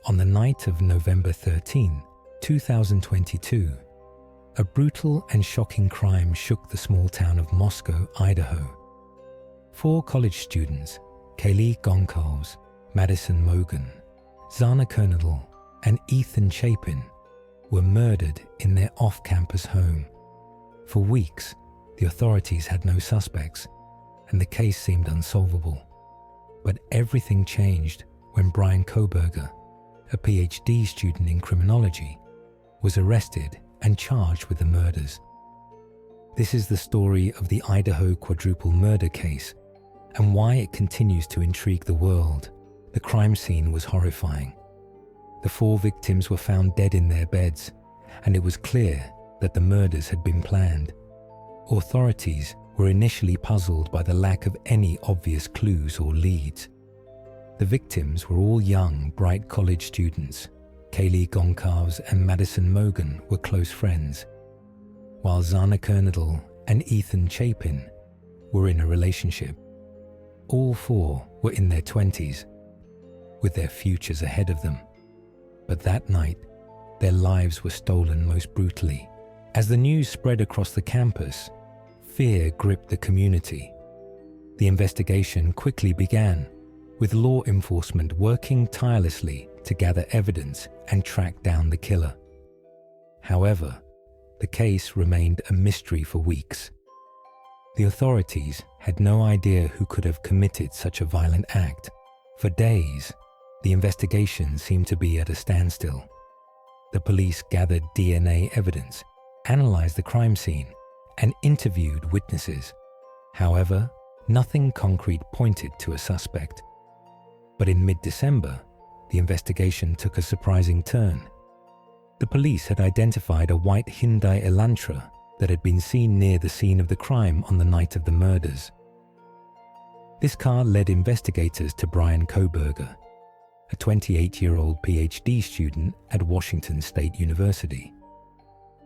On the night of November 13, 2022, a brutal and shocking crime shook the small town of Moscow, Idaho. 4 college students, Kaylee Goncalves, Madison Mogen, Zana Kernadle, and Ethan Chapin, were murdered in their off-campus home. For weeks, the authorities had no suspects, and the case seemed unsolvable. But everything changed when Bryan Kohberger, a PhD student in criminology, was arrested and charged with the murders. This is the story of the Idaho quadruple murder case and why it continues to intrigue the world. The crime scene was horrifying. The 4 victims were found dead in their beds, and it was clear that the murders had been planned. Authorities were initially puzzled by the lack of any obvious clues or leads. The victims were all young, bright college students. Kaylee Goncalves and Madison Mogen were close friends, while Zana Kernadle and Ethan Chapin were in a relationship. All 4 were in their 20s, with their futures ahead of them. But that night, their lives were stolen most brutally. As the news spread across the campus, fear gripped the community. The investigation quickly began, with law enforcement working tirelessly to gather evidence and track down the killer. However, the case remained a mystery for weeks. The authorities had no idea who could have committed such a violent act. For days, the investigation seemed to be at a standstill. The police gathered DNA evidence, analyzed the crime scene, and interviewed witnesses. However, nothing concrete pointed to a suspect. But in mid-December, the investigation took a surprising turn. The police had identified a white Hyundai Elantra that had been seen near the scene of the crime on the night of the murders. This car led investigators to Bryan Kohberger, a 28-year-old PhD student at Washington State University.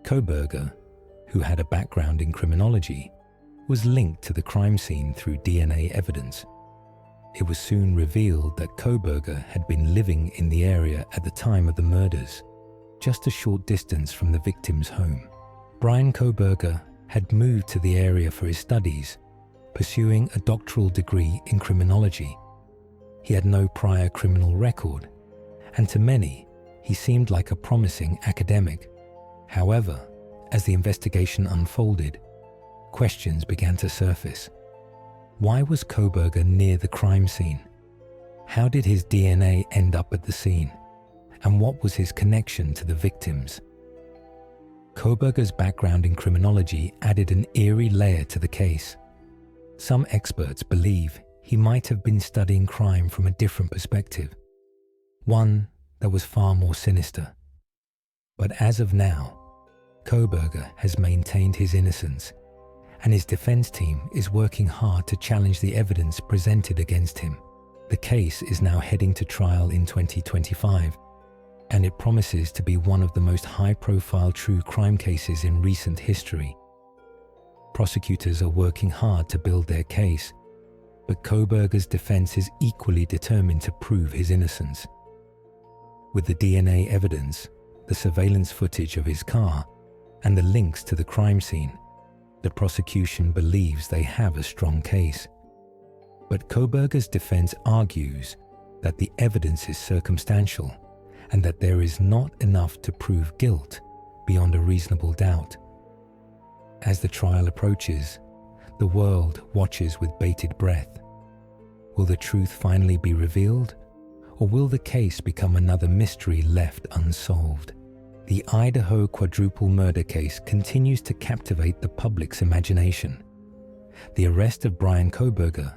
Kohberger, who had a background in criminology, was linked to the crime scene through DNA evidence. It was soon revealed that Kohberger had been living in the area at the time of the murders, just a short distance from the victim's home. Bryan Kohberger had moved to the area for his studies, pursuing a doctoral degree in criminology. He had no prior criminal record, and to many, he seemed like a promising academic. However, as the investigation unfolded, questions began to surface. Why was Kohberger near the crime scene? How did his DNA end up at the scene? And what was his connection to the victims? Kohberger's background in criminology added an eerie layer to the case. Some experts believe he might have been studying crime from a different perspective, one that was far more sinister. But as of now, Kohberger has maintained his innocence, and his defense team is working hard to challenge the evidence presented against him. The case is now heading to trial in 2025, and it promises to be one of the most high-profile true crime cases in recent history. Prosecutors are working hard to build their case, but Kohberger's defense is equally determined to prove his innocence. With the DNA evidence, the surveillance footage of his car, and the links to the crime scene, the prosecution believes they have a strong case. But Kohberger's defense argues that the evidence is circumstantial and that there is not enough to prove guilt beyond a reasonable doubt. As the trial approaches, the world watches with bated breath. Will the truth finally be revealed, or will the case become another mystery left unsolved? The Idaho quadruple murder case continues to captivate the public's imagination. The arrest of Bryan Kohberger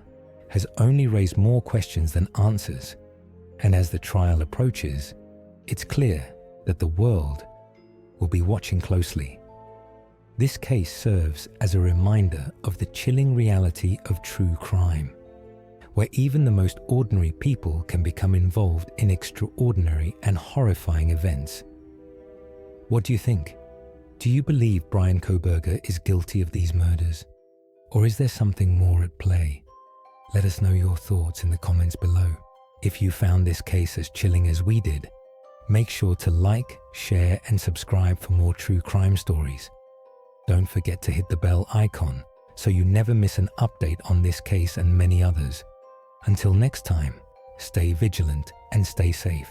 has only raised more questions than answers, and as the trial approaches, it's clear that the world will be watching closely. This case serves as a reminder of the chilling reality of true crime, where even the most ordinary people can become involved in extraordinary and horrifying events. What do you think? Do you believe Bryan Kohberger is guilty of these murders? Or is there something more at play? Let us know your thoughts in the comments below. If you found this case as chilling as we did, Make sure to like, share, and subscribe for more true crime stories. Don't forget to hit the bell icon so you never miss an update on this case and many others. Until next time, stay vigilant and stay safe.